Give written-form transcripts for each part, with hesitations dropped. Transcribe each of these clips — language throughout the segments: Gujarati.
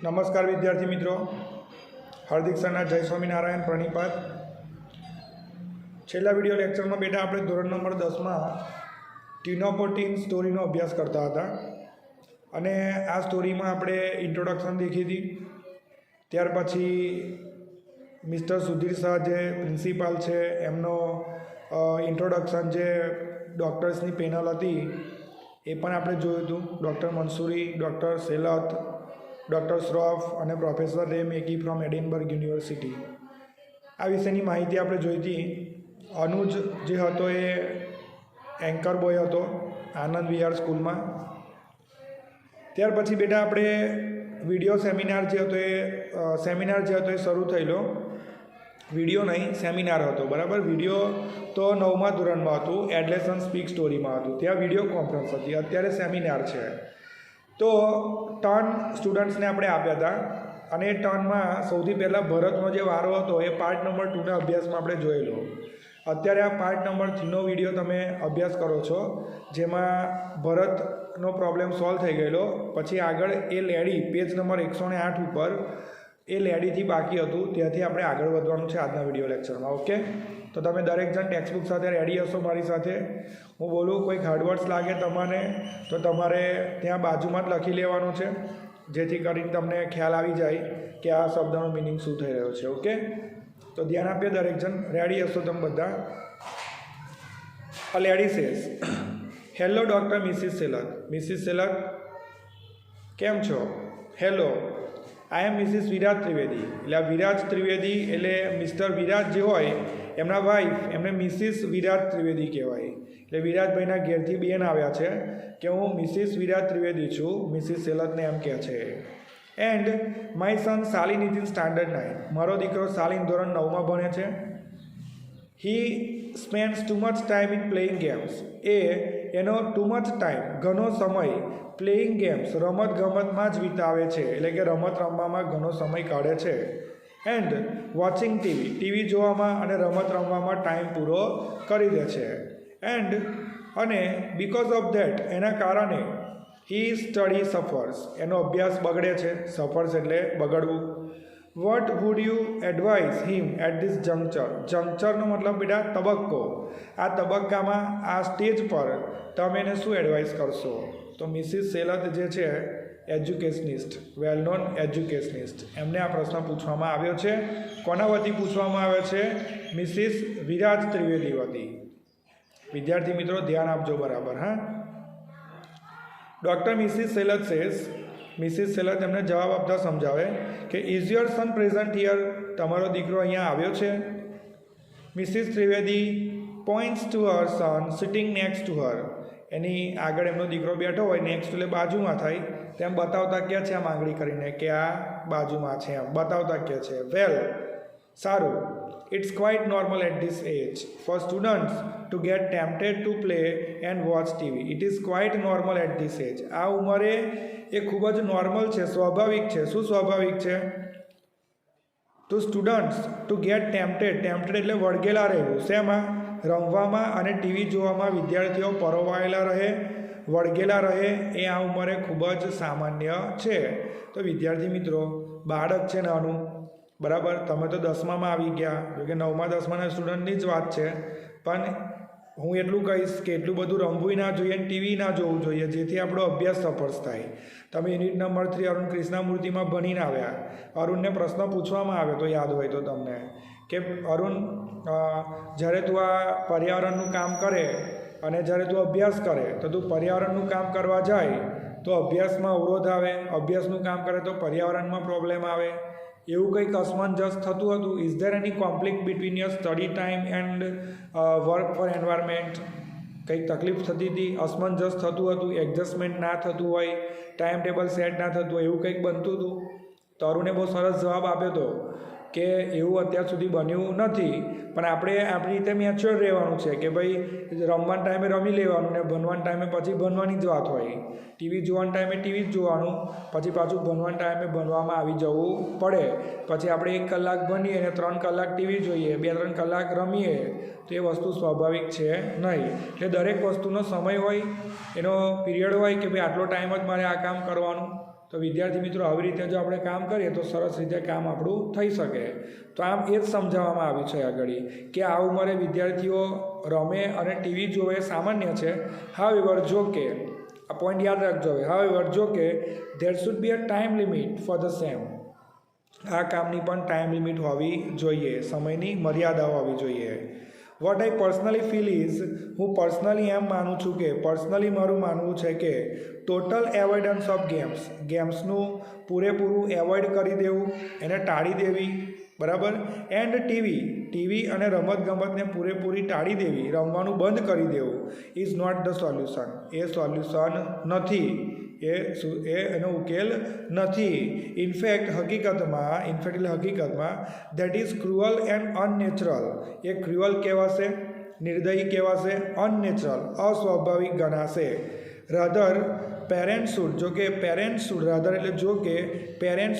નમસ્કાર વિદ્યાર્થી મિત્રો, હાર્દિક સરના જય સ્વામિનારાયણ પ્રણિપાત। છેલ્લા વિડીયો લેક્ચરમાં બેટા આપણે ધોરણ નંબર 10માં ટીનોપોટીન સ્ટોરીનો અભ્યાસ કરતા હતા અને આ સ્ટોરીમાં આપણે ઇન્ટ્રોડક્શન દેખી હતી। ત્યાર પછી મિસ્ટર સુધીર શાહ જે પ્રિન્સિપાલ છે એમનો ઇન્ટ્રોડક્શન જે ડૉક્ટર્સની પેનલ હતી એ પણ આપણે જોયું હતું। Doctor Mansuri, doctor Selat, doctor Shroff અને પ્રોફેસર રે મેકી ફ્રોમ એડિનબર્ગ યુનિવર્સિટી આ વિશેની માહિતી આપણે જોઈ હતી। અનુજ જે હતો એ એન્કર બોય હતો આનંદ વિહાર સ્કૂલમાં। ત્યાર પછી બેટા આપણે વિડીયો સેમિનાર જે હતો એ શરૂ થયેલો। વિડીયો નહીં, સેમિનાર હતો, બરાબર। વિડીયો તો 9મા ધોરણમાં હતું, એડલેસન સ્પીક સ્ટોરીમાં હતું, ત્યાં વિડીયો કોન્ફરન્સ હતી, અત્યારે સેમિનાર છે। તો ટર્ન સ્ટુડન્ટ્સને આપણે આપ્યા હતા અને એ ટર્નમાં સૌથી પહેલાં ભરતનો જે વારો હતો એ પાર્ટ નંબર 2ના અભ્યાસમાં આપણે જોયેલો। અત્યારે આ પાર્ટ નંબર 3નો વિડીયો તમે અભ્યાસ કરો છો, જેમાં ભરતનો પ્રોબ્લેમ સોલ્વ થઈ ગયેલો। પછી આગળ એ લેડી પેજ નંબર 108 ઉપર એ લેડીથી બાકી હતું, ત્યાંથી આપણે આગળ વધવાનું છે આજના વિડીયો લેક્ચરમાં। ઓકે, તો તમે દરેક જણ ટેક્સ્ટબુક સાથે રેડી હશો મારી સાથે। હું બોલું કોઈક હાર્ડવર્ડ્સ લાગે તમને તો તમારે ત્યાં બાજુમાં જ લખી લેવાનું છે, જેથી કરીને તમને ખ્યાલ આવી જાય કે આ શબ્દનો મિનિંગ શું થઈ રહ્યો છે। ઓકે, તો ધ્યાન આપીએ દરેક જણ, રેડી હશો તમે બધા। A lady says, hello doctor Mrs Selat. Mrs Selat કેમ છો? Hello, I am Mrs Viraj Trivedi. એટલે આ વિરાજ ત્રિવેદી એટલે મિસ્ટર વિરાજ જે હોય એમના વાઈફ, એમને મિસિસ વિરાજ ત્રિવેદી કહેવાય। એટલે વિરાજભાઈના ઘેરથી બેન આવ્યા છે કે હું મિસિસ વિરાજ ત્રિવેદી છું, મિસિસ સેલતને એમ કહે છે। And my son Shalin is in standard 9। મારો દીકરો શાલિન ધોરણ 9માં ભણે છે। He spends too much time in playing games. એનો ટુ મચ ટાઈમ, ઘણો સમય, પ્લેઇંગ ગેમ્સ, રમત ગમતમાં જ વિતાવે છે, એટલે કે રમત રમવામાં ઘણો સમય કાઢે છે। એન્ડ વોચિંગ ટીવી જોવામાં અને રમત રમવામાં ટાઈમ પૂરો કરી દે છે। અને બીકોઝ ઓફ ધેટ, એના કારણે હી સ્ટડી સફર્સ, એનો અભ્યાસ બગડે છે। સફર્સ એટલે બગડવું। What would you advise him at this juncture? જંક્ચરનો મતલબ બેટા તબક્કો। આ તબક્કામાં, આ સ્ટેજ પર તમે એને શું એડવાઇસ કરશો? તો મિસિસ સેલત જે છે એજ્યુકેશનિસ્ટ, વેલ નોન એજ્યુકેશનિસ્ટ, એમને આ પ્રશ્ન પૂછવામાં આવ્યો છે। કોના વતી પૂછવામાં આવ્યો છે? મિસિસ વિરાજ ત્રિવેદી વતી। વિદ્યાર્થી મિત્રો ધ્યાન આપજો બરાબર, હા। Doctor Mrs Selat says, Mrs Selat એમને જવાબ આપતા સમજાવે કે is your son present here? તમારો દીકરો અહીંયા આવ્યો છે? Mrs Trivedi points to her son sitting next to her. એની આગળ એમનો દીકરો બેઠો હોય, નેક્સ્ટ એટલે બાજુમાં થાય, તેમ બતાવતા કહે છે આમ આંગળી કરીને કે આ બાજુમાં છે, એમ બતાવતા કહે છે। વેલ, સારું, it's quite normal at this age for students to get tempted to play and watch TV. It is quite normal at this age. આ ઉંમરે એ ખૂબ જ નોર્મલ છે, સ્વાભાવિક છે। શું સ્વાભાવિક છે? ટુ સ્ટુડન્ટ્સ ટુ ગેટ ટેમ્પટેડ એટલે વળગેલા રહેવું, શેમાં? રમવામાં અને ટીવી જોવામાં વિદ્યાર્થીઓ પરોવાયેલા રહે, વળગેલા રહે, એ આ ઉંમરે ખૂબ જ સામાન્ય છે। તો વિદ્યાર્થી મિત્રો, બાળક છે નાનું, બરાબર, તમે તો 10મામાં આવી ગયા, જોકે 9મા 10માના સ્ટુડન્ટની જ વાત છે, પણ હું એટલું કહીશ કે એટલું બધું રમવું ના જોઈએ અને ટીવી ના જોવું જોઈએ, જેથી આપણો અભ્યાસ સફળ થાય। તમે યુનિટ નંબર 3 અરુણ કૃષ્ણામૂર્તિમાં ભણીને આવ્યા, અરુણને પ્રશ્ન પૂછવામાં આવ્યો તો યાદ હોય તો તમને કે અરુણ, જ્યારે તું આ પર્યાવરણનું કામ કરે અને જ્યારે તું અભ્યાસ કરે તો તું પર્યાવરણનું કામ કરવા જાય તો અભ્યાસમાં અવરોધ આવે, અભ્યાસનું કામ કરે તો પર્યાવરણમાં પ્રોબ્લેમ આવે, એવું કંઈક અસમંજસ થતું હતું? Is there any conflict between your study time and work four environment? કંઈક તકલીફ થતી હતી, અસમંજસ થતું હતું, એડજસ્ટમેન્ટ ના થતું હોય, ટાઈમ ટેબલ સેટ ના થતું હોય, એવું કંઈક બનતું હતું? તરુણે બહુ સરસ જવાબ આપ્યો હતો કે એવું અત્યાર સુધી બન્યું નથી, પણ આપણે આપણી રીતે મેચ્યોર રહેવાનું છે કે ભાઈ રમવાના ટાઈમે રમી લેવાનું ને ભણવાના ટાઈમે પછી ભણવાની જ વાત હોય, ટીવી જોવાના ટાઈમે ટીવી જ જોવાનું, પછી પાછું ભણવાના ટાઈમે ભણવામાં આવી જવું પડે, પછી આપણે 1 કલાક ભણીએ અને 3 કલાક ટીવી જોઈએ, 2-3 કલાક રમીએ, તો એ વસ્તુ સ્વાભાવિક છે નહીં. એટલે દરેક વસ્તુનો સમય હોય, એનો પીરિયડ હોય કે ભાઈ આટલો ટાઈમ જ મારે આ કામ કરવાનું. તો વિદ્યાર્થી મિત્રો આવી રીતે જો આપણે કામ કરીએ તો સરસ રીતે કામ આપણું થઈ શકે. તો આમ એ જ સમજાવવામાં આવ્યું છે આગળ કે આ ઉંમરે વિદ્યાર્થીઓ રમે અને ટીવી જોવે સામાન્ય છે. હાવેવર જો કે આ પોઈન્ટ યાદ રાખજો. હાવેવર જો કે there should be a time limit for the same. આ કામની પણ ટાઈમ લિમિટ હોવી જોઈએ, સમયની મર્યાદા હોવી જોઈએ. What I personally feel is, હું પર્સનલી એમ માનું છું કે પર્સનલી મારું માનવું છે કે ટોટલ એવોઇડન્સ ઓફ ગેમ્સનું પૂરેપૂરું એવોઇડ કરી દેવું, એને ટાળી દેવી, બરાબર. એન્ડ ટીવી અને રમતગમતને પૂરેપૂરી ટાળી દેવી, રમવાનું બંધ કરી દેવું ઇઝ નોટ ધ સોલ્યુશન. એ સોલ્યુશન નથી, એનો ઉકેલ નથી. ઇનફેક્ટ હકીકતમાં that is cruel and unnatural. એ ક્રુઅલ કહેવાશે, નિર્દયી કહેવાશે, અનનેચરલ અસ્વાભાવિક ગણાશે. Rather parents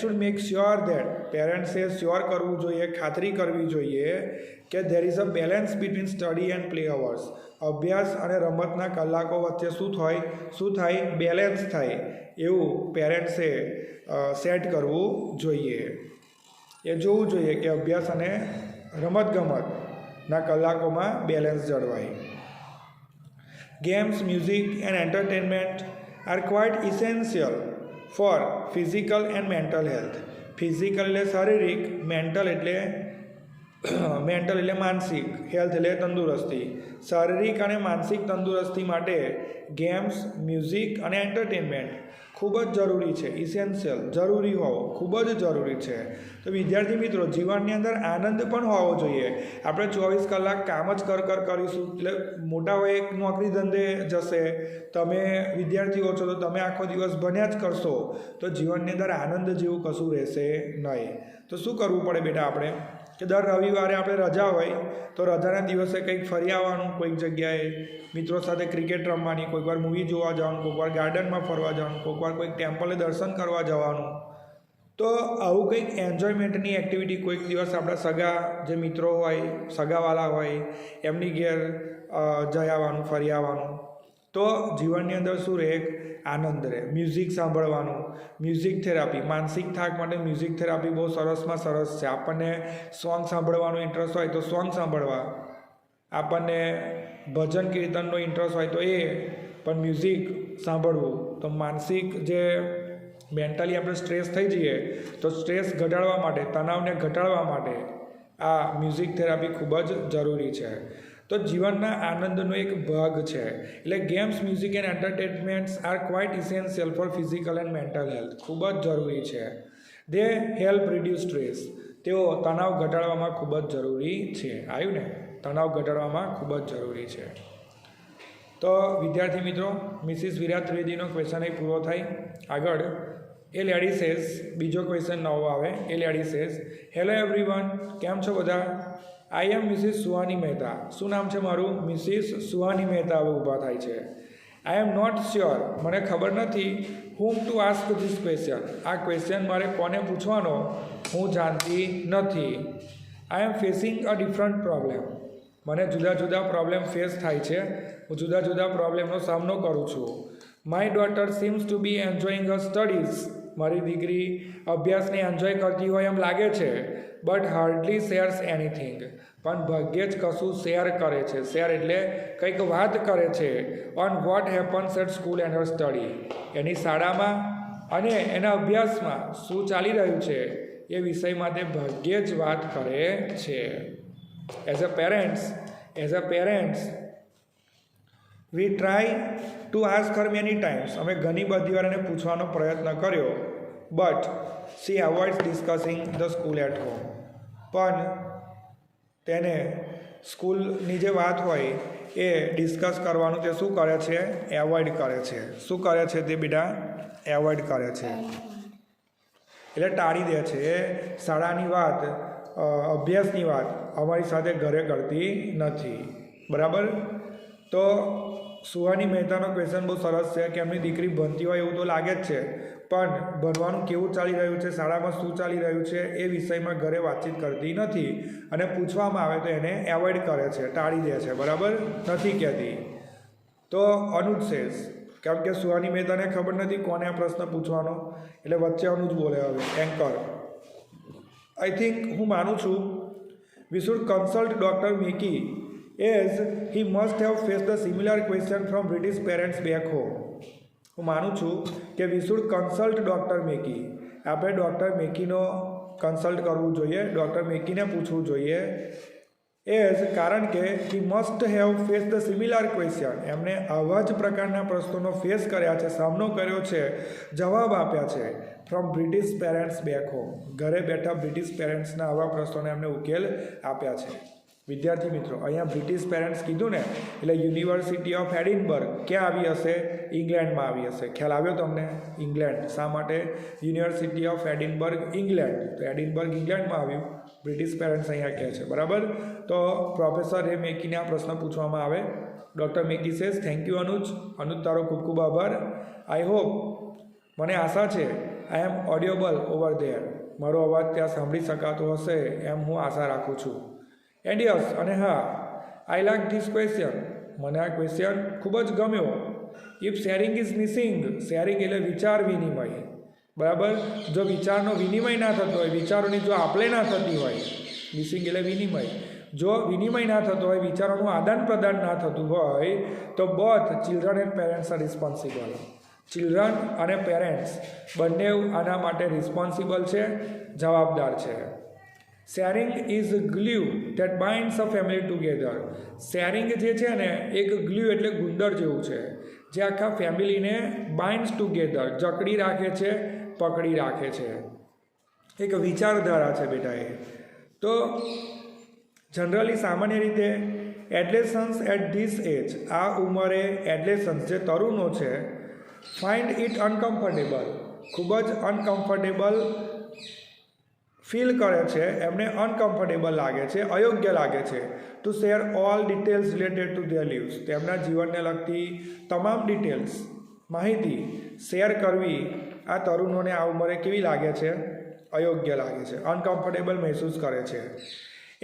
should make sure that, પેરેન્ટ્સે શ્યોર કરવું જોઈએ, ખાતરી કરવી જોઈએ કે there is a balance between study and play hours. અભ્યાસ અને રમતના કલાકો વચ્ચે શું થાય બેલેન્સ થાય, એવું પેરેન્ટ્સે સેટ કરવું જોઈએ. એ જોવું જોઈએ કે અભ્યાસ અને રમતગમતના કલાકોમાં બેલેન્સ જળવાય. Games, music and entertainment are quite essential for physical and mental health. Physical એટલે શારીરિક, મેન્ટલ એટલે માનસિક, હેલ્થ એટલે તંદુરસ્તી. શારીરિક અને માનસિક તંદુરસ્તી માટે ગેમ્સ, મ્યુઝિક અને એન્ટરટેનમેન્ટ ખૂબ જ જરૂરી છે. ઇસેન્શિયલ, જરૂરી હોવો, ખૂબ જ જરૂરી છે. તો વિદ્યાર્થી મિત્રો, જીવનની અંદર આનંદ પણ હોવો જોઈએ. આપણે 24 કલાક કામ જ કરીશું એટલે મોટા વયે નોકરી ધંધે જશે, તમે વિદ્યાર્થીઓ છો તો તમે આખો દિવસ ભણ્યા જ કરશો, તો જીવનની અંદર આનંદ જેવું કશું રહેશે નહીં. તો શું કરવું પડે બેટા આપણે કે દર રવિવારે આપણે રજા હોય તો રજાના દિવસે કંઈક ફરી આવવાનું, કોઈક જગ્યાએ મિત્રો સાથે ક્રિકેટ રમવાની, કોઈક વાર મૂવી જોવા જવાનું, કોઈક વાર ગાર્ડનમાં ફરવા જવાનું, કોઈક વાર કોઈક ટેમ્પલે દર્શન કરવા જવાનું. તો આવું કંઈક એન્જોયમેન્ટની એક્ટિવિટી કોઈક દિવસ આપણા સગા જે મિત્રો હોય, સગાવાલા હોય, એમની ઘેર જઈ આવવાનું, ફરી આવવાનું. તો જીવનની અંદર શું રહે, એક આનંદ રહે. મ્યુઝિક સાંભળવાનું, મ્યુઝિક થેરાપી, માનસિક થાક માટે મ્યુઝિક થેરાપી બહુ સરસમાં સરસ છે. આપણને સોંગ સાંભળવાનો ઇન્ટરેસ્ટ હોય તો સોંગ સાંભળવા, આપણને ભજન કીર્તનનો ઇન્ટરેસ્ટ હોય તો એ પણ મ્યુઝિક સાંભળવું. તો માનસિક જે મેન્ટલી આપણે સ્ટ્રેસ થઈ જઈએ તો સ્ટ્રેસ ઘટાડવા માટે, તણાવને ઘટાડવા માટે આ મ્યુઝિક થેરાપી ખૂબ જ જરૂરી છે. તો જીવનના આનંદનો એક ભાગ છે. એટલે games, music and entertainments are quite essential for physical and mental health. ખૂબ જ જરૂરી છે. They help reduce stress. તેઓ તણાવ ઘટાડવામાં ખૂબ જ જરૂરી છે. આવ્યું ને, તણાવ ઘટાડવામાં ખૂબ જ જરૂરી છે. તો વિદ્યાર્થી મિત્રો, મિસિસ વિરાટ ત્રિવેદીનો ક્વેશ્ચન અહીં પૂરો થાય. આગળ એ લેડી સેઝ, બીજો ક્વેશ્ચન નવો આવે. એ લેડી સેઝ, હેલો એવરીવન, કેમ છો બધા? આઈ એમ મિસિસ સુહાની મહેતા. શું નામ છે મારું? મિસિસ સુહાની મહેતા હવે ઊભા થાય છે. આઈ એમ નોટ શ્યોર, મને ખબર નથી whom to ask this question. આ ક્વેશ્ચન મારે કોને પૂછવાનો હું જાણતી નથી. આઈ એમ ફેસિંગ અ ડિફરન્ટ પ્રોબ્લેમ. મને જુદા જુદા પ્રોબ્લેમ ફેસ થાય છે, હું જુદા જુદા પ્રોબ્લેમનો સામનો કરું છું. My daughter seems to be enjoying her studies. મારી દીકરી અભ્યાસને એન્જોય કરતી હોય એમ લાગે છે. But hardly shares anything. પણ ભાગ્યે જ કશું શેર કરે છે. શેર એટલે કંઈક વાત કરે છે. On what happens at school and her study. એની શાળામાં અને એના અભ્યાસમાં શું ચાલી રહ્યું છે એ વિષય માટે ભાગ્યે જ વાત કરે છે. As a parents we try to ask her many times. અમે ઘણી બધી વાર એને પૂછવાનો પ્રયત્ન કર્યો. But she avoids discussing the school at home. પણ તેને સ્કૂલની જે વાત હોય એ ડિસ્કસ કરવાનું તે શું કરે છે? એવોઇડ કરે છે. શું કરે છે તે બેટા? એવોઇડ કરે છે, એટલે ટાળી દે છે. એ શાળાની વાત, અભ્યાસની વાત અમારી સાથે ઘરે કરતી નથી. બરાબર? તો સુહાની મહેતાનો ક્વેશ્ચન બહુ સરસ છે કે એમની દીકરી ભણતી હોય એવું તો લાગે જ છે, પણ ભણવાનું કેવું ચાલી રહ્યું છે, શાળામાં શું ચાલી રહ્યું છે એ વિષયમાં ઘરે વાતચીત કરતી નથી અને પૂછવામાં આવે તો એને એવોઇડ કરે છે, ટાળી દે છે, બરાબર નથી કહેતી. તો અનુજ શેષ, કેમ કે સુહાની મહેતાને ખબર નથી કોને આ પ્રશ્ન પૂછવાનો, એટલે વચ્ચે અનુજ બોલે હવે એન્કર. આઈ થિંક હું માનું છું we should consult doctor Mackie as he must have faced a similar question from British parents back home. હું માનું છું કે વી શુડ કન્સલ્ટ ડૉક્ટર મેકી, આપણે ડૉક્ટર મેકીનો કન્સલ્ટ કરવું જોઈએ, ડૉક્ટર મેકીને પૂછવું જોઈએ. એઝ કારણ કે he must have face the similar question, એમણે આવા જ પ્રકારના પ્રશ્નોનો ફેસ કર્યા છે, સામનો કર્યો છે, જવાબ આપ્યા છે from British parents back home, ઘરે બેઠા બ્રિટિશ પેરેન્ટ્સના આવા પ્રશ્નોને એમને ઉકેલ આપ્યા છે. વિદ્યાર્થી મિત્રો, અહીંયા બ્રિટિશ પેરેન્ટ્સ કીધું ને એટલે યુનિવર્સિટી ઓફ એડિનબર્ગ ક્યાં આવી હશે? ઇંગ્લેન્ડમાં આવી હશે. ખ્યાલ આવ્યો તમને? ઇંગ્લેન્ડ. શા માટે યુનિવર્સિટી ઓફ એડિનબર્ગ ઇંગ્લેન્ડ? તો એડિનબર્ગ ઇંગ્લેન્ડમાં આવ્યું, બ્રિટિશ પેરેન્ટ્સ અહીંયા કહે છે, બરાબર. તો પ્રોફેસર એ મેકીને આ પ્રશ્ન પૂછવામાં આવે. Doctor Mackie says thank you અનુજ. અનુજ તારો ખૂબ ખૂબ આભાર. આઈ હોપ, મને આશા છે, આઈ એમ ઓડિયોબલ ઓવર ધેર, મારો અવાજ ત્યાં સાંભળી શકાતો હશે એમ હું આશા રાખું છું. એન્ડ યસ, અને હા, આઈ લાઇક ધીસ ક્વેશ્ચન, મને આ ક્વેશ્ચન ખૂબ જ ગમ્યો. If sharing is missing, sharing એટલે વિચાર વિનિમય, બરાબર. જો વિચારનો વિનિમય ના થતો હોય, વિચારોની જો આપલે ના થતી હોય, મિસિંગ એટલે વિનિમય, જો વિનિમય ના થતો હોય, વિચારોનું આદાન પ્રદાન ના થતું હોય, તો both children and parents are responsible. Children અને પેરેન્ટ્સ બંને આના માટે રિસ્પોન્સિબલ છે, જવાબદાર છે. Sharing is glue that binds a family together. Sharing જે છે ને, એક ગ્લ્યુ એટલે ગુંદર જેવું છે, જે આખા ફેમિલીને બાઇન્ડ્સ ટુગેધર, જકડી રાખે છે, પકડી રાખે છે. એક વિચારધારા છે બેટા એ. તો જનરલી સામાન્ય રીતે એડલેસન્સ એટ ધીસ એજ, આ ઉંમરે એડલેસન્સ જે તરુણો છે, ફાઇન્ડ ઇટ અનકમ્ફર્ટેબલ, ખૂબ જ અનકમ્ફર્ટેબલ ફીલ કરે છે, એમને અનકમ્ફર્ટેબલ લાગે છે, અયોગ્ય લાગે છે, two share all details related to there leaves, તેમના જીવનને લગતી તમામ ડિટેલ્સ, માહિતી શેર કરવી આ તરુણોને આ ઉંમરે કેવી લાગે છે? અયોગ્ય લાગે છે, અનકમ્ફર્ટેબલ મહેસૂસ કરે છે.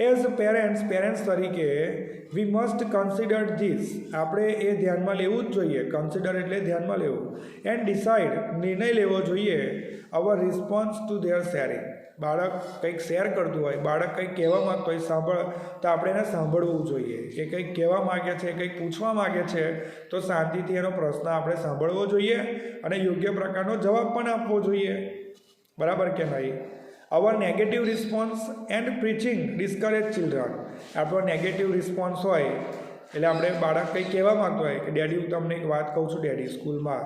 એઝ પેરેન્ટ્સ તરીકે વી મસ્ટ કન્સિડર ધીસ, આપણે એ ધ્યાનમાં લેવું જ જોઈએ, કન્સિડર એટલે ધ્યાનમાં લેવું, એન્ડ ડિસાઇડ, નિર્ણય લેવો જોઈએ, અવર રિસ્પોન્સ ટુ ધેર શેરિંગ. બાળક કંઈક શેર કરતું હોય, બાળક કંઈક કહેવા માગતો હોય, તો આપણે એને સાંભળવું જોઈએ. એ કંઈક કહેવા માગે છે, કંઈક પૂછવા માગે છે, તો શાંતિથી એનો પ્રશ્ન આપણે સાંભળવો જોઈએ અને યોગ્ય પ્રકારનો જવાબ પણ આપવો જોઈએ, બરાબર કે નહીં? Our negative response and preaching discourage children. આપણો નેગેટિવ રિસ્પોન્સ હોય એટલે આપણે બાળક કંઈક કહેવા માગતો હોય કે ડેડી હું તમને એક વાત કહું છું ડેડી, સ્કૂલમાં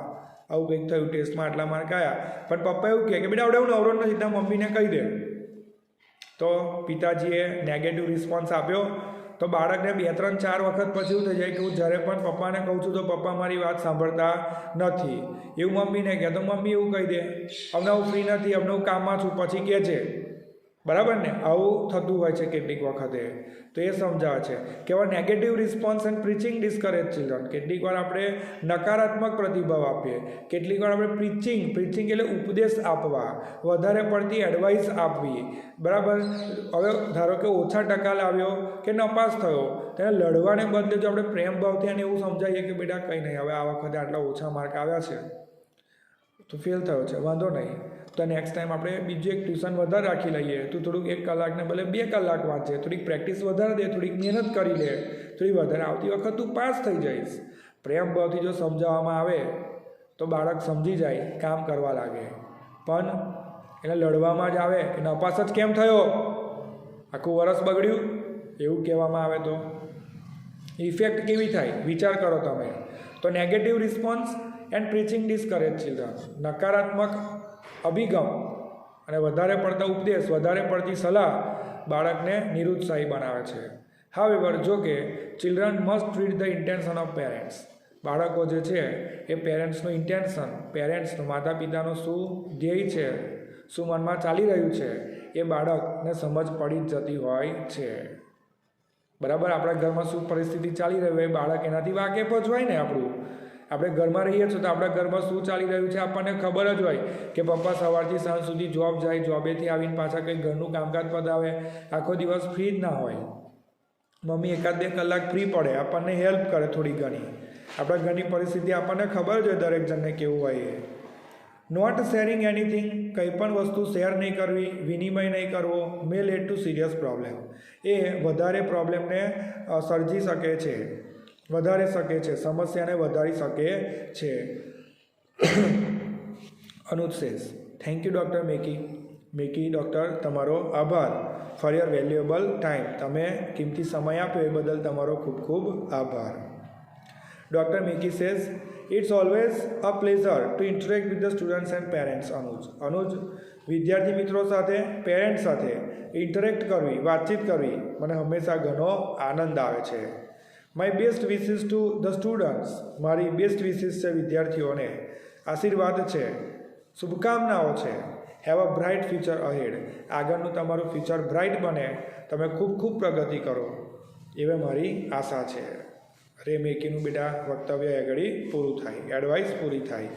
આવું કંઈક થયું, ટેસ્ટમાં આટલા માર્ક આવ્યા, પણ પપ્પા એવું કહે કે બેટા આવડે હું નવરો નથી, ત્યાં મમ્મીને કહી દે. તો પિતાજીએ નેગેટિવ રિસ્પોન્સ આપ્યો, તો બાળકને 2, 3, 4 વખત પછી એવું થઈ જાય કે હું જ્યારે પણ પપ્પાને કહું છું તો પપ્પા મારી વાત સાંભળતા નથી. એવું મમ્મીને કહે તો મમ્મી એવું કહી દે હમણાં હું ફ્રી નથી, હમણાં હું કામમાં છું, પછી કહે છે, બરાબર ને? આવું થતું હોય છે કેટલીક વખતે. તો એ સમજાવે છે કે હવે negative response and preaching discourage children. કેટલીક વાર આપણે નકારાત્મક પ્રતિભાવ આપીએ, કેટલીક વાર આપણે પ્રીચિંગ એટલે ઉપદેશ આપવા, વધારે પડતી એડવાઇસ આપવી, બરાબર. હવે ધારો કે ઓછા ટકા લાવ્યો કે નપાસ થયો, તેને લડવાને બદલે જો આપણે પ્રેમ ભાવથી એને એવું સમજાવીએ કે બેટા કંઈ નહીં, હવે આ વખતે આટલા ઓછા માર્ક આવ્યા છે તો ફેલ થયો છે, વાંધો નહીં, તો નેક્સ્ટ ટાઈમ આપણે બીજું એક ટ્યુશન વધારે રાખી લઈએ, તું થોડુંક 1 કલાકને બદલે 2 કલાક વાંચે, થોડીક પ્રેક્ટિસ વધારે દે, થોડીક મહેનત કરી લે, થોડી વધારે, આવતી વખત તું પાસ થઈ જઈશ. પ્રેમ ભાવથી જો સમજાવવામાં આવે તો બાળક સમજી જાય, કામ કરવા લાગે. પણ એને લડવામાં જ આવે કે નપાસ જ કેમ થયો, આખું વરસ બગડ્યું, એવું કહેવામાં આવે તો ઇફેક્ટ કેવી થાય વિચાર કરો તમે. તો negative response and preaching discourage children, નકારાત્મક અભિગમ અને વધારે પડતા ઉપદેશ, વધારે પડતી સલાહ બાળકને નિરુત્સાહી બનાવે છે. હાવેવર, જો કે children must read the intention of parents, બાળકો જે છે એ પેરેન્ટ્સનું ઇન્ટેન્શન, પેરેન્ટ્સનું, માતા પિતાનું શું ધ્યેય છે, શું મનમાં ચાલી રહ્યું છે, એ બાળકને સમજ પડી જ જતી હોય છે. બરાબર. આપણા ઘરમાં શું પરિસ્થિતિ ચાલી રહી હોય બાળક એનાથી વાકેફ જ હોય ને. આપણે ઘરમાં રહીએ છીએ તો આપણા ઘરમાં શું ચાલી રહ્યું છે આપણને ખબર જ હોય કે પપ્પા સવારથી સાંજ સુધી જોબ જાય, જોબેથી આવીને પાછા કંઈક ઘરનું કામકાજ પતાવે, આખો દિવસ ફ્રી જ ના હોય. મમ્મી 1-2 કલાક ફ્રી પડે, આપણને હેલ્પ કરે થોડી ઘણી. આપણા ઘરની પરિસ્થિતિ આપણને ખબર જ હોય દરેક જણને કેવું હોય એ. નોટ શેરિંગ એનીથિંગ, કંઈ પણ વસ્તુ શેર નહીં કરવી, વિનિમય નહીં કરવો, મે લેડ ટુ સિરિયસ પ્રોબ્લેમ, એ વધારે પ્રોબ્લેમને સર્જી શકે છે, વધારે શકે છે, સમસ્યાને વધારી શકે છે. Anuj says, thank you doctor Mackie. Doctor, તમારો આભાર ફોર યોર વેલ્યુએબલ ટાઈમ. તમે કિંમતી સમય આપ્યો એ બદલ તમારો ખૂબ ખૂબ આભાર. Doctor Mackie says, it's always a pleasure to interact with the students and parents. Anuj, વિદ્યાર્થી મિત્રો સાથે, પેરેન્ટ્સ સાથે ઇન્ટરેક્ટ કરવી, વાતચીત કરવી મને હંમેશા ઘણો આનંદ આવે છે. My best wishes to the students, મારી બેસ્ટ વિશિસ છે વિદ્યાર્થીઓને, આશીર્વાદ છે, શુભકામનાઓ છે. Have a bright future ahead, આગળનું તમારું ફ્યુચર બ્રાઇટ બને, તમે ખૂબ ખૂબ પ્રગતિ કરો એવી મારી આશા છે. અરે મેકીનું બેટા વક્તવ્ય આગળ પૂરું થાય, એડવાઇસ પૂરી થાય.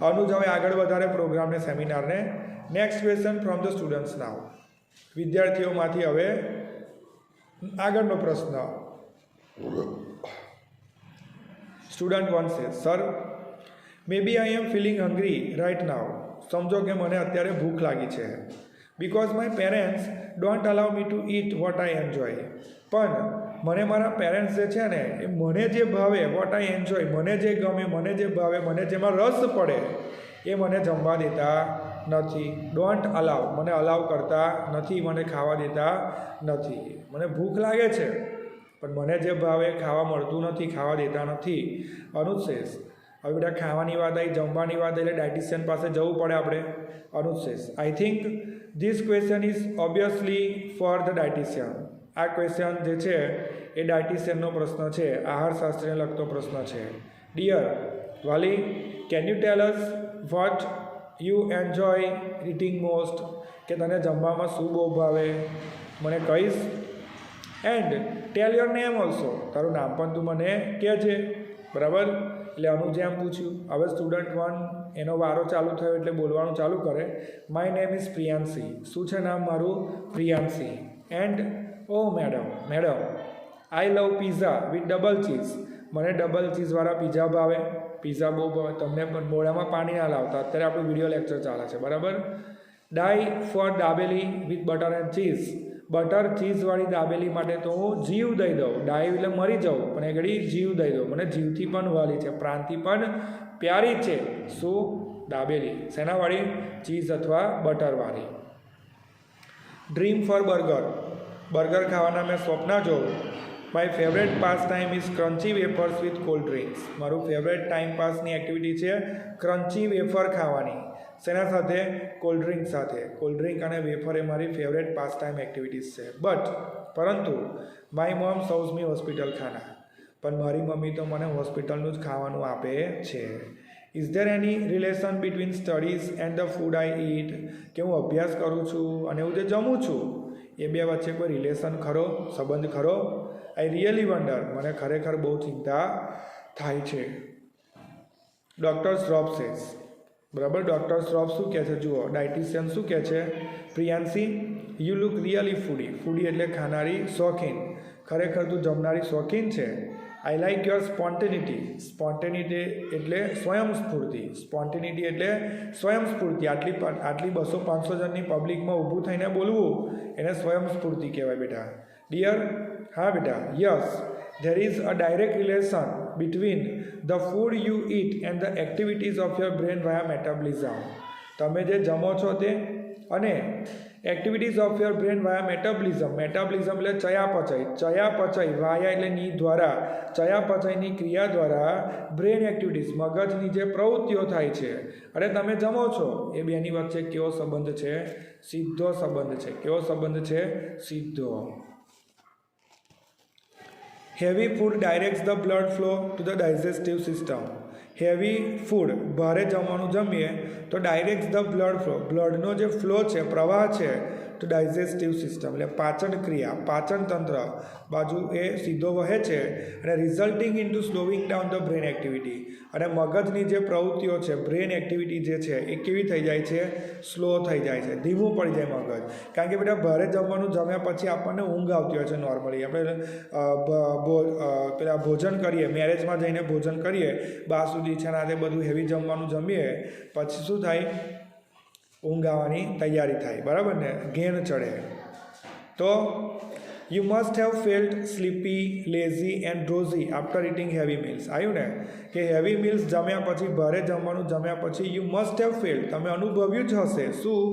અનુજ હવે આગળ વધારે પ્રોગ્રામને, સેમિનારને. Next question from the students now. વિદ્યાર્થીઓમાંથી હવે આગળનો પ્રશ્ન. Student 1 says, sir, maybe I am feeling hungry right now. સમજો કે મને અત્યારે ભૂખ લાગી છે. Because my parents don't allow me to eat what I enjoy. પણ મને મારા પેરેન્ટ્સ જે છે ને એ મને જે ભાવે, વોટ આઈ એન્જોય, મને જે ગમે, મને જે ભાવે, મને જેમાં રસ પડે એ મને જમવા દેતા નથી. ડોન્ટ અલાવ, મને અલાવ કરતા નથી, મને ખાવા દેતા નથી. મને ભૂખ લાગે છે પણ મને જે ભાવે ખાવા મળતું નથી, ખાવા દેતા નથી. અનુજ સેઝ, હવે બેટા ખાવાની વાત આવી, જમવાની વાત એટલે ડાયટિશિયન પાસે જવું પડે આપણે. Anuj says, I think this question is obviously for the dietitian. આ ક્વેશ્ચન જે છે એ ડાયટિશિયનનો પ્રશ્ન છે, આહારશાસ્ત્રને લગતો પ્રશ્ન છે. ડિયર વાલી, can you tell us what you enjoy eating most, કે તને જમવામાં શું બહુ ભાવે, મને કહીશ. And tell your name also, તારું નામ પણ તું મને કહેજે. બરાબર. એટલે અનુજે એમ પૂછ્યું. હવે સ્ટુડન્ટ 1 એનો વારો ચાલુ થયો એટલે બોલવાનું ચાલુ કરે. My name is Priyanshi. શું છે નામ મારું? Priyanshi. And oh madam, I love pizza with double cheese. મને ડબલ ચીઝવાળા પિઝા ભાવે, પિઝા બહુ ભાવે. તમને પણ મોઢામાં પાણી ના લાવતા, અત્યારે આપણું વિડીયો લેક્ચર ચાલે છે. બરાબર. Die for dabeli with butter and cheese. Butter ચીઝવાળી દાબેલી માટે તો હું જીવ દઈ દઉં. ડાઈ એટલે મરી જાઉં, પણ એ ઘડી જીવ દઈ દઉં. મને જીવથી પણ વાલી છે, પ્રાણથી પણ પ્યારી છે. શું? દાબેલી. શેનાવાળી? ચીઝ અથવા બટરવાળી. ડ્રીમ ફોર બર્ગર ખાવાના મેં સ્વપ્ન જોઉં. My favourite pass time is crunchy wafers with cold drinks. મારું ફેવરેટ ટાઈમ પાસની એક્ટિવિટી છે ક્રન્ચી વેફર ખાવાની. શેના સાથે? કોલ્ડ ડ્રિંક સાથે. કોલ્ડ ડ્રિંક અને વેફર એ મારી ફેવરેટ પાસ ટાઈમ એક્ટિવિટીઝ છે. પરંતુ my mom serves me hospital ખાના. પણ મારી મમ્મી તો મને હોસ્પિટલનું જ ખાવાનું આપે છે. Is there any relation between studies and the food I eat, કે હું અભ્યાસ કરું છું અને હું જે જમું છું એ બે વચ્ચે કોઈ રિલેશન ખરો, સંબંધ ખરો? આઈ રિયલી વન્ડર, મને ખરેખર બહુ ચિંતા થાય છે. Doctor Shroff says. બરાબર. ડૉક્ટર શ્રોફ શું કહે છે? જુઓ, ડાયટિશિયન શું કહે છે? પ્રિયાંશી, યુ લુક રિયલી ફૂડી. ફૂડી એટલે ખાનારી, શોખીન. ખરેખર તું જમનારી શોખીન છે. I like your સ્પોન્ટેનિટી. સ્પોન્ટેનિટી એટલે સ્વયંસ્ફૂર્તિ. સ્પોન્ટેનિટી એટલે સ્વયંસ્ફૂર્તિ. આટલી 200-500 જણની પબ્લિકમાં ઊભું થઈને બોલવું એને સ્વયંસ્ફૂર્તિ કહેવાય બેટા. ડિયર, હા બેટા, yes, there is a direct relation between the food you eat and the activities of your brain via metabolism. તમે જે જમો છો તે અને activities of your brain via metabolism. Metabolism એટલે ચયાપચય વાયા એટલે ની દ્વારા, ચયાપચયની ક્રિયા દ્વારા બ્રેન એક્ટિવિટીઝ, મગજની જે પ્રવૃત્તિઓ થાય છે અને તમે જમો છો એ બેની વચ્ચે કેવો સંબંધ છે? સીધો સંબંધ છે. કેવો સંબંધ છે? સીધો. Heavy food directs the blood flow to the digestive system. Heavy food, ભારે જમવાનું જમીએ તો ડાયરેક્ટ ધ બ્લડ ફ્લો, બ્લડનો જે ફ્લો છે, પ્રવાહ છે, તો ડાયજેસ્ટિવ સિસ્ટમ એટલે પાચન ક્રિયા, પાચન તંત્ર બાજુ એ સીધો વહે છે અને resulting in to slowing down the brain activity, અને મગજની જે પ્રવૃત્તિઓ છે, બ્રેન એક્ટિવિટી જે છે એ કેવી થઈ જાય છે, સ્લો થઈ જાય છે, ધીમું પડી જાય મગજ. કારણ કે બેટા ભારે જમવાનું જમ્યા પછી આપણને ઊંઘ આવતી હોય છે નોર્મલી. આપણે પેલા ભોજન કરીએ, મેરેજમાં જઈને ભોજન કરીએ, બાસુદી છે ને આ બધું હેવી જમવાનું જમીએ પછી શું થાય, ઊંઘ આવવાની તૈયારી થાય, બરાબર ને, ઘેન ચડે. તો you must have felt sleepy, lazy and drowsy after eating heavy meals. આવ્યું ને કે હેવી મિલ્સ જમ્યા પછી, ભારે જમવાનું જમ્યા પછી યુ મસ્ટ હેવ ફેલ્ટ, તમે અનુભવ્યું જ હશે શું,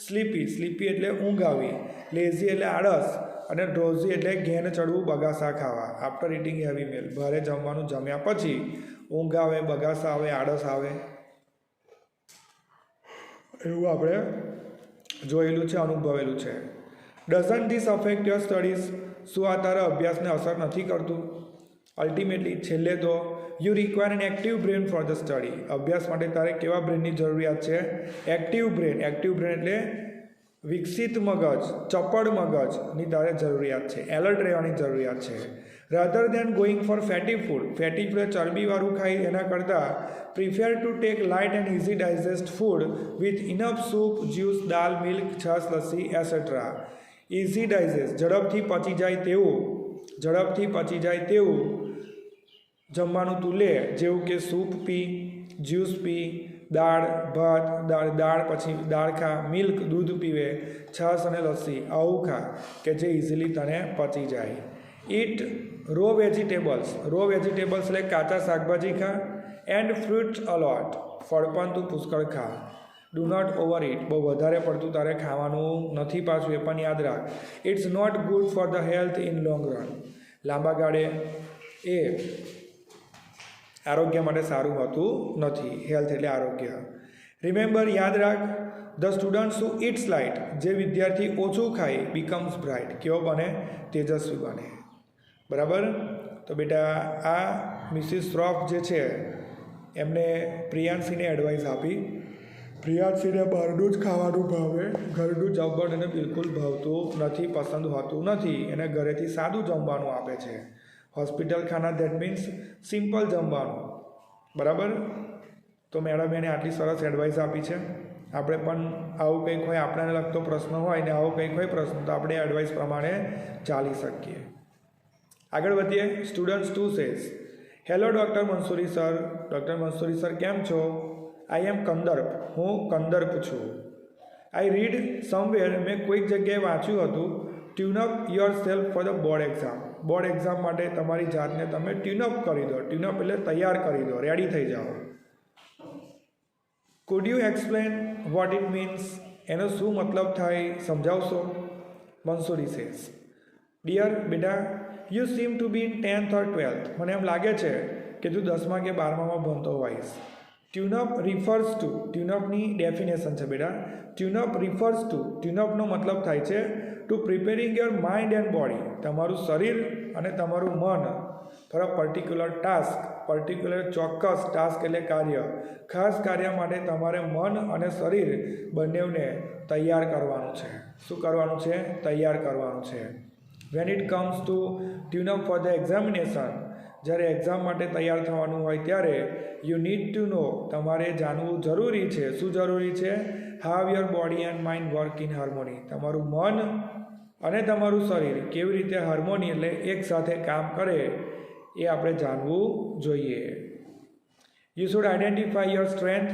સ્લીપી, સ્લીપી એટલે ઊંઘ આવી, લેઝી એટલે આળસ, અને ડ્રોઝી એટલે ઘેન ચડવું, બગાસા ખાવા. આફ્ટર ઇટિંગ હેવી મિલ, ભારે જમવાનું જમ્યા પછી ઊંઘ આવે, બગાસા આવે, આળસ આવે, એવું આપણે જોયેલું છે, અનુભવેલું છે. Doesn't this affect your studies, શું આ તારા અભ્યાસને અસર નથી કરતું? અલ્ટિમેટલી છેલ્લે તો you require an active brain for the study, અભ્યાસ માટે તારે કેવા બ્રેનની જરૂરિયાત છે, એક્ટિવ બ્રેન. એક્ટિવ બ્રેન એટલે વિકસિત મગજ, ચપળ મગજની તારે જરૂરિયાત છે, એલર્ટ રહેવાની જરૂરિયાત છે. Rather than going for fatty food, fatty food ચરબીવાળું ખાઈ એના કરતાં prefer to take light and easy digest food with enough soup, juice, dal, milk, chaas, lassi એસેટ્રા. Easy digest, ઝડપથી પચી જાય તેવું જમવાનું તું લે, જેવું કે સૂપ પી, જ્યુસ પી, દાળ ભાત, દાળ પછી દાળ ખા, મિલ્ક દૂધ પીવે, છાશ અને લસ્સી આવું ખા કે જે ઇઝીલી તને પચી જાય. Eat raw vegetables, raw vegetables એટલે કાચા શાકભાજી ખા, એન્ડ ફ્રૂટ્સ અલોટ, ફળ પણ તું પુષ્કળ ખા. ડુ નોટ ઓવર ઇટ, બહુ વધારે પડતું તારે ખાવાનું નથી પાછું, એ પણ યાદ રાખ. It's not good for the health in long run, લાંબા ગાળે એ આરોગ્ય માટે સારું હોતું નથી. હેલ્થ એટલે આરોગ્ય. રિમેમ્બર, યાદ રાખ, the students who eats light, જે વિદ્યાર્થી ઓછું ખાય બીકમ્સ બ્રાઇટ, કેવો બને, તેજસ્વી બને. બરાબર. તો બેટા આ મિસિસ શ્રોફ જે છે એમને પ્રિયાંશીને એડવાઇસ આપી. પ્રિયાંશીને બહારનું જ ખાવાનું ભાવે, ઘરનું જમવાનું એને બિલકુલ ભાવતું નથી, પસંદ હોતું નથી, એને ઘરેથી સાદું જમવાનું આપે છે. હોસ્પિટલ ખાના, દેટ મીન્સ સિમ્પલ જમવાનું. બરાબર. તો મેડમ એને આટલી સરસ એડવાઇસ આપી છે. આપણે પણ આવું કંઈક હોય, આપણને લગતો પ્રશ્ન હોય ને આવો કંઈક હોય પ્રશ્ન, તો આપણે એડવાઇસ પ્રમાણે ચાલી શકીએ. આગળ વધીએ. Students 2 says, hello doctor Mansuri sir. Doctor Mansuri sir કેમ છો? આઈ એમ કંદર્પ, હું કંદર્પ છું. આઈ રીડ સમવેર, મેં કોઈક જગ્યાએ વાંચ્યું હતું, tune up your self for the board exam, board exam માટે તમારી જાતને તમે ટ્યુનઅપ કરી દો. ટ્યુનઅપ એટલે તૈયાર કરી દો, રેડી થઈ જાઓ. Food you explain what it means, એનો શું મતલબ થાય, સમજાવશો? મંસૂરી સેઝ, ડિયર બેટા, you sim two B in 10th or 12th, મને એમ લાગે છે કે તું 10મા કે 12મામાં ભણતો હોઈશ. ટ્યુનઅપ રિફર્સ ટુ, ટ્યુનઅપની ડેફિનેશન છે બેટા, ટ્યુનઅપ રિફર્સ ટુ, ટ્યુનઅપનો મતલબ થાય છે to preparing your mind and body, તમારું શરીર અને તમારું મન for a particular task, particular ચોક્કસ ટાસ્ક એટલે કાર્ય, ખાસ કાર્ય માટે તમારે મન અને શરીર બંનેને તૈયાર કરવાનું છે. શું કરવાનું છે? તૈયાર કરવાનું છે. When it comes to tune up for the examination, જ્યારે એક્ઝામ માટે તૈયાર થવાનું હોય ત્યારે યુ નીડ ટુ નો, તમારે જાણવું જરૂરી છે. શું જરૂરી છે? How your body and mind work in harmony, તમારું મન અને તમારું શરીર કેવી રીતે હાર્મોની એટલે એક સાથે કામ કરે એ આપણે જાણવું જોઈએ. You should identify your strength,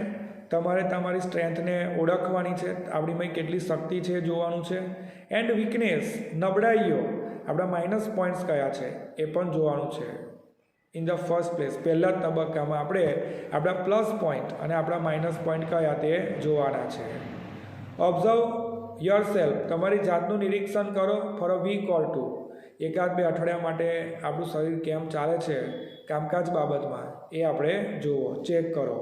તમારે તમારી સ્ટ્રેન્થને ઓળખવાની છે, આપણીમાં કેટલી શક્તિ છે જોવાનું છે. એન્ડ વીકનેસ, નબળાઈઓ, આપણા માઇનસ પોઈન્ટ્સ કયા છે એ પણ જોવાનું છે. ઇન ધ ફર્સ્ટ પ્લેસ, પહેલા જ તબક્કામાં આપણે આપણા પ્લસ પોઈન્ટ અને આપણા માઇનસ પોઈન્ટ કયા તે જોવાના છે. ઓબ્ઝર્વ યોર સેલ્ફ, તમારી જાતનું નિરીક્ષણ કરો ફોર અ વીક ઓર 2, 1-2 અઠવાડિયા માટે આપણું શરીર કેમ ચાલે છે કામકાજ બાબતમાં એ આપણે જુઓ, ચેક કરો.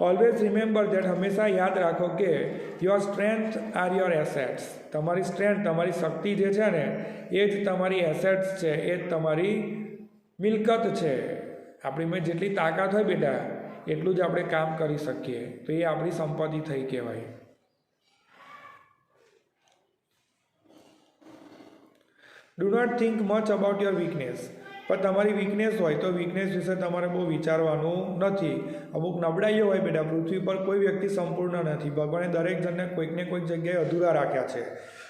ઓલવેઝ રિમેમ્બર દેટ, હંમેશા યાદ રાખો કે your strength are your assets, તમારી સ્ટ્રેન્થ, તમારી શક્તિ જે છે ને એ જ તમારી એસેટ્સ છે, એ જ તમારી મિલકત છે. આપણીમાં જેટલી તાકાત હોય બેટા એટલું જ આપણે કામ કરી શકીએ, તો એ આપણી સંપત્તિ થઈ કહેવાય. Do not think much about your weakness. પણ તમારી વીકનેસ હોય તો વીકનેસ વિશે તમારે બહુ વિચારવાનું નથી. અમુક નબળાઈઓ હોય બેટા, પૃથ્વી પર કોઈ વ્યક્તિ સંપૂર્ણ નથી. ભગવાને દરેક જણને કોઈકને કોઈક જગ્યાએ અધૂરા રાખ્યા છે.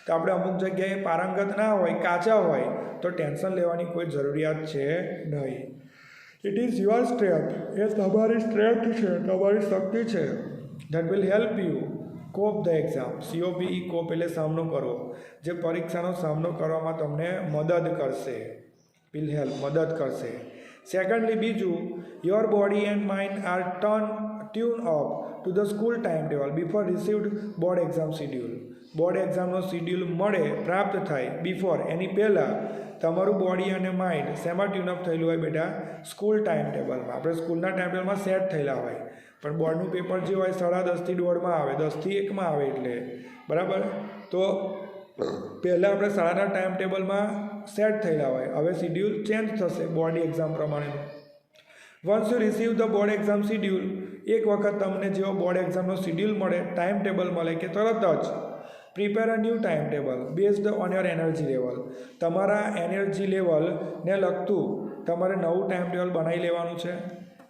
તો આપણે અમુક જગ્યાએ પારંગત ના હોય, કાચા હોય, તો ટેન્શન લેવાની કોઈ જરૂરિયાત છે નહીં. It is your strength. એ તમારી સ્ટ્રેન્થ છે, તમારી શક્તિ છે. That will help you cope the exam. COPE cope એટલે સામનો કરવો, જે પરીક્ષાનો સામનો કરવામાં તમને મદદ કરશે. વિલ હેલ્પ, મદદ કરશે. સેકન્ડલી બીજું, your body and mind are tune up to the school time table before received board exam schedule. Board એક્ઝામનો શિડ્યુલ મળે, પ્રાપ્ત થાય, બિફોર એની પહેલાં તમારું બોડી અને માઇન્ડ શેમાં ટ્યુનઅપ થયેલું હોય બેટા? સ્કૂલ ટાઈમ ટેબલમાં. આપણે સ્કૂલના ટાઈમ ટેબલમાં સેટ થયેલા હોય, પણ બોર્ડનું પેપર જે હોય 10:30 થી 1:30 આવે, 10 થી 1 આવે, એટલે બરાબર. તો પહેલાં આપણે શાળાના ટાઈમ ટેબલમાં સેટ થયેલા હોય, હવે શિડ્યુલ ચેન્જ થશે બોર્ડ એક્ઝામ પ્રમાણેનું. Once you receive the board exam schedule, એક વખત તમને જેવો બોર્ડ એક્ઝામનો શિડ્યુલ મળે, ટાઈમ ટેબલ મળે કે તરત જ prepare a new time table based on your energy level. તમારા એનર્જી લેવલને લગતું તમારે નવું ટાઈમ ટેબલ બનાવી લેવાનું છે.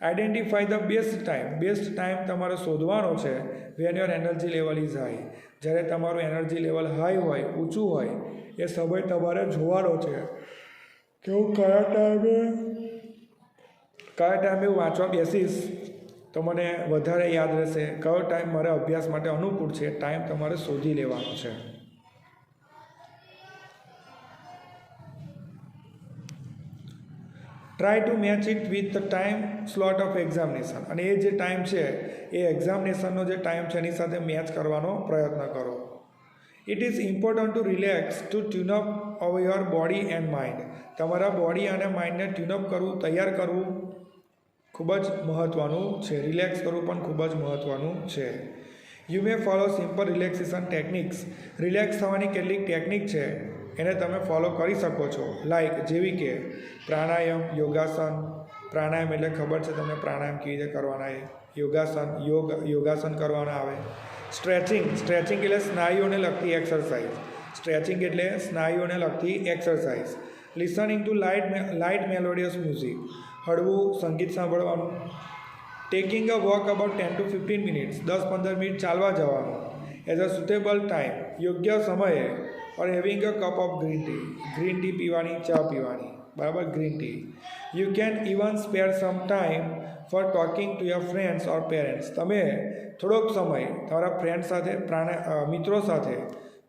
Identify the best time. Best time તમારે શોધવાનો છે van your energy level is high. જ્યારે તમારું એનર્જી લેવલ હાઈ હોય, ઊંચું હોય, એ સમય તમારે જોવાનો છે કે હું કયા ટાઈમે હું વાંચવા બેસીશ તો મને વધારે યાદ રહેશે, કયો ટાઈમ મારે અભ્યાસ માટે અનુકૂળ છે. ટાઈમ તમારે શોધી લેવાનો છે. Try to match it with the time slot of examination. અને એ જે ટાઈમ છે એ એક્ઝામિનેશનનો જે ટાઈમ છે એની સાથે મેચ કરવાનો પ્રયત્ન કરો. It is important to relax to tune up over your body and mind. તમારા બોડી અને માઇન્ડને ટ્યુનઅપ કરવું, તૈયાર કરવું ખૂબ જ મહત્ત્વનું છે. રિલેક્સ કરવું પણ ખૂબ જ મહત્ત્વનું છે. You may follow simple relaxation techniques. Relax થવાની કેટલીક ટેકનિક છે, એને તમે ફોલો કરી શકો છો. લાઈક જેવી કે પ્રાણાયામ, યોગાસન. પ્રાણાયામ એટલે ખબર છે તમને પ્રાણાયામ કેવી રીતે કરવાના. યોગાસન, યોગાસન કરવાના આવે. સ્ટ્રેચિંગ એટલે સ્નાયુઓને લગતી એક્સરસાઇઝ. સ્ટ્રેચિંગ એટલે સ્નાયુઓને લગતી exercise. Listening to light melodious music. હળવું સંગીત સાંભળવાનું. Taking a walk about 10 to 15 minutes. 10-15 minute ચાલવા જવાનું. એઝ અ સુટેબલ ટાઈમ, યોગ્ય સમયે. Or having a cup of green tea. Green tea પીવાની, ચા પીવાની, બરાબર, green tea. You can even spare some time for talking to your friends or parents. તમે થોડોક સમય તમારા ફ્રેન્ડ સાથે, મિત્રો સાથે,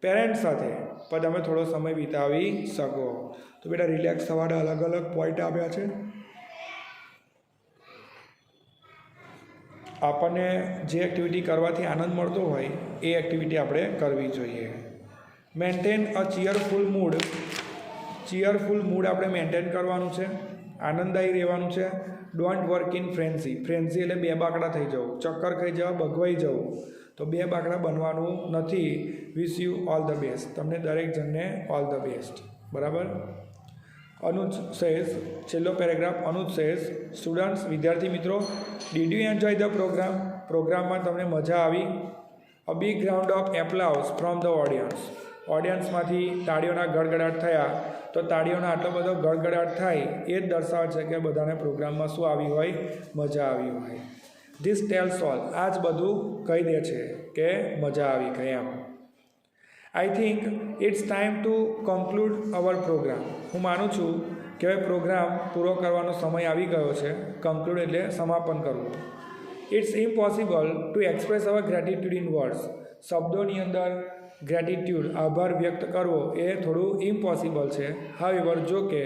પેરેન્ટ્સ સાથે પણ તમે થોડો સમય વિતાવી શકો. તો બેટા રિલેક્સ થવાના અલગ અલગ પોઈન્ટ આપ્યા છે. આપણને જે એક્ટિવિટી કરવાથી આનંદ મળતો હોય એ એક્ટિવિટી આપણે કરવી જોઈએ. Maintain a cheerful mood. Cheerful mood આપણે મેન્ટેન કરવાનું છે, આનંદદાયી રહેવાનું છે. Don't work in frenzy. Frenzy એટલે બે બાકડા થઈ જવું, ચક્કર ખાઈ જવા, ભગવાઈ જવું. તો બે બાકડા બનવાનું નથી. Wish you all the best. તમને દરેક જણને ઓલ ધ બેસ્ટ. બરાબર. અનુજ સેઝ, છેલ્લો પેરેગ્રાફ. અનુજ સેઝ, સ્ટુડન્ટ્સ, વિદ્યાર્થી મિત્રો, did you enjoy the programme. પ્રોગ્રામમાં તમને મજા આવી? A big round of applause from the audience. ઓડિયન્સમાંથી તાળીઓના ગડગડાટ થયા. તો તાળીઓનો આટલો બધો ગડગડાટ થાય એ જ દર્શાવે છે કે બધાને પ્રોગ્રામમાં શું આવી હોય? મજા આવી હોય. This tells all. આ જ બધું કહી દે છે કે મજા આવી ગઈ એમ. I think it's time to conclude our programme. હું માનું છું કે હવે પ્રોગ્રામ પૂરો કરવાનો સમય આવી ગયો છે. કન્ક્લુડ એટલે સમાપન કરવું. It's impossible to express our gratitude in words. શબ્દોની અંદર ગ્રેટિટ્યુડ, આભાર વ્યક્ત કરવો એ થોડું ઇમ્પોસિબલ છે. હાવેવર, જો કે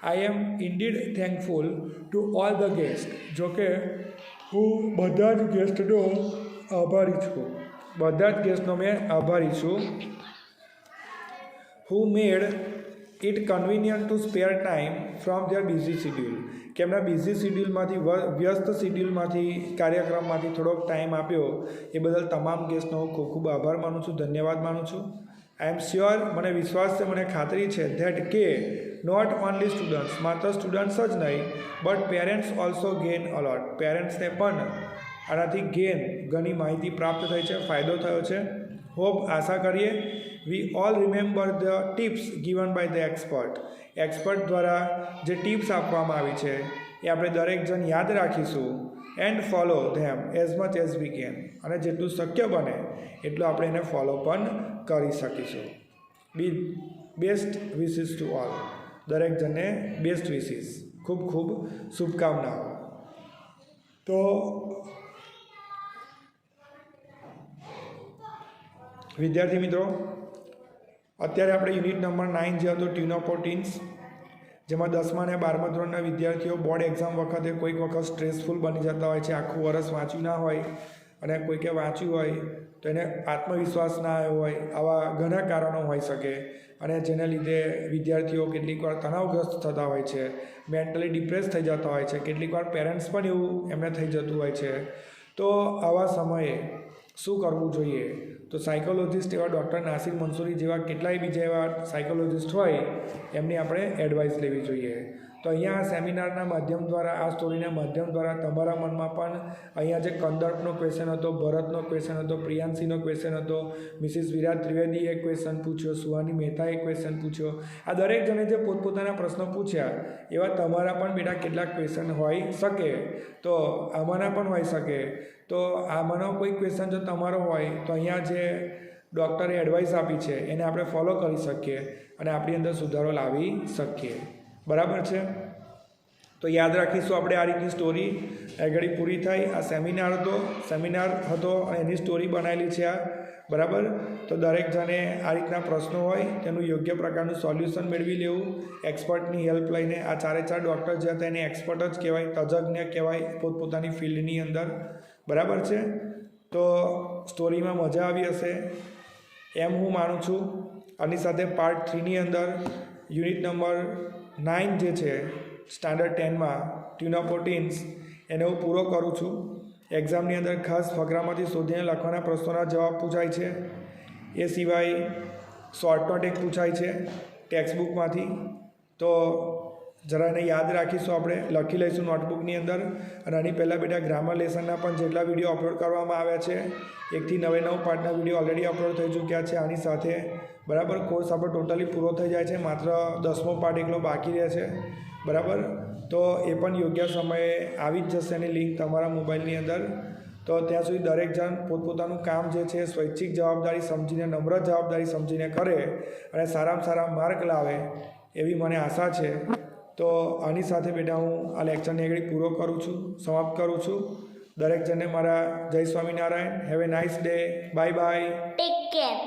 I am indeed thankful to all the guest. જો કે હું બધા જ ગેસ્ટનો આભારી છું. બધા જ ગેસ્ટનો મેં આભારી છું. Who made it convenient to spare time from their busy schedule. કે એમના બિઝી શિડ્યુલમાંથી, વ્યસ્ત શિડ્યુલમાંથી, કાર્યક્રમમાંથી થોડોક ટાઈમ આપ્યો એ બદલ તમામ ગેસ્ટનો હું ખૂબ ખૂબ આભાર માનું છું, ધન્યવાદ માનું છું. આઈ એમ શ્યોર, મને વિશ્વાસ છે, મને ખાતરી છે ધેટ કે નોટ ઓનલી સ્ટુડન્ટ્સ, માત્ર સ્ટુડન્ટ્સ જ નહીં, but parents also gain a lot, પેરેન્ટ્સને પણ આનાથી ઘણી માહિતી પ્રાપ્ત થઈ છે, ફાયદો થયો છે. હોપ, આશા કરીએ, we all remember the tips given by the expert દ્વારા જે ટિપ્સ આપવામાં આવી છે એ આપણે દરેક જણ યાદ રાખીશું. And follow them as much as we can, અને જેટલું શક્ય બને એટલું આપણે એને ફોલો પણ કરી શકીશું. બેસ્ટ વિશિસ ટુ ઓલ, દરેક જણને બેસ્ટ વિશિસ, ખૂબ ખૂબ શુભકામનાઓ. તો વિદ્યાર્થી મિત્રો, અત્યારે આપણે યુનિટ નંબર 9 જે હતો ટ્યુન ઓફ પ્રોટીન્સ, જેમાં 10મા અને 12મા ધોરણના વિદ્યાર્થીઓ બોર્ડ એક્ઝામ વખતે કોઈક વખત સ્ટ્રેસફુલ બની જતા હોય છે, આખું વર્ષ વાંચ્યું ના હોય અને કોઈકે વાંચ્યું હોય તો એને આત્મવિશ્વાસ ના આવ્યો હોય, આવા ઘણા કારણો હોઈ શકે, અને જેના લીધે વિદ્યાર્થીઓ કેટલીક વાર તણાવગ્રસ્ત થતા હોય છે, મેન્ટલી ડિપ્રેસ થઈ જતા હોય છે, કેટલીક વાર પેરેન્ટ્સ પણ એવું એમને થઈ જતું હોય છે. તો આવા સમયે શું કરવું જોઈએ? તો સાયકોલોજિસ્ટ એવા ડૉક્ટર નાસિર મંસૂરી જેવા કેટલાય બીજા એવા સાયકોલોજિસ્ટ હોય એમની આપણે એડવાઇસ લેવી જોઈએ. તો અહીંયા આ સેમિનારના માધ્યમ દ્વારા, આ સ્ટોરીના માધ્યમ દ્વારા તમારા મનમાં પણ અહીંયા જે કંદર્પનો ક્વેશ્ચન હતો, ભરતનો ક્વેશ્ચન હતો, પ્રિયાંશીનો ક્વેશ્ચન હતો, મિસિસ વિરાટ ત્રિવેદીએ એક ક્વેશ્ચન પૂછ્યો, સુહાની મહેતાએ ક્વેશ્ચન પૂછ્યો, આ દરેક જણે જે પોતપોતાના પ્રશ્નો પૂછ્યા એવા તમારા પણ બેટા કેટલાક ક્વેશ્ચન હોઈ શકે. તો આમાંના પણ હોઈ શકે. તો આમાંનો કોઈ ક્વેશ્ચન જો તમારો હોય તો અહીંયા જે ડૉક્ટરે એડવાઇસ આપી છે એને આપણે ફોલો કરી શકીએ અને આપણી અંદર સુધારો લાવી શકીએ. બરાબર છે? તો યાદ રાખીશું આપણે આ રીતની સ્ટોરી આગળ પૂરી થાય. આ સેમિનાર હતો અને એની સ્ટોરી બનાવેલી છે આ. બરાબર? તો દરેક જણે આ રીતના પ્રશ્નો હોય તેનું યોગ્ય પ્રકારનું સોલ્યુશન મેળવી લેવું, એક્સપર્ટની હેલ્પ લઈને. આ 4 ડૉક્ટર જે હતા એને એક્સપર્ટ જ કહેવાય, તજજ્ઞ કહેવાય પોતપોતાની ફિલ્ડની અંદર. બરાબર છે? તો સ્ટોરીમાં મજા આવી હશે એમ હું માનું છું. આની સાથે પાર્ટ 3ની અંદર યુનિટ નંબર 9 જે છે સ્ટાન્ડર્ડ 10માં ટ્યુન ઓફ પ્રોટીન્સ એને હું પૂરો કરું છું. એક્ઝામની અંદર ખાસ ફકરામાંથી શોધીને લખવાના પ્રશ્નોના જવાબ પૂછાય છે. એ સિવાય શોર્ટ નોટ એક પૂછાય છે ટેક્સ્ટબુકમાંથી. તો જરા એને યાદ રાખીશું, આપણે લખી લઈશું નોટબુકની અંદર. અને આની પહેલાં બેટા ગ્રામર લેસનના પણ જેટલા વિડીયો અપલોડ કરવામાં આવ્યા છે 1 થી 9 પાર્ટના વિડીયો ઓલરેડી અપલોડ થઈ ચૂક્યા છે. આની સાથે બરાબર કોર્સ આપણો ટોટલી પૂરો થઈ જાય છે, માત્ર 10મો પાર્ટ એકલો બાકી રહે છે. બરાબર? તો એ પણ યોગ્ય સમયે આવી જ જશે એની લિંક તમારા મોબાઈલની અંદર. તો ત્યાં સુધી દરેક જણ પોતપોતાનું કામ જે છે સ્વૈચ્છિક જવાબદારી સમજીને, નમ્ર જવાબદારી સમજીને કરે અને સારામાં સારા માર્ક લાવે એવી મને આશા છે. તો આની સાથે બેટા હું આ લેક્ચરને આગળ પૂરો કરું છું, સમાપ્ત કરું છું. દરેક જણને મારા જય Swaminarayan. Have a nice day. Bye bye. Take care.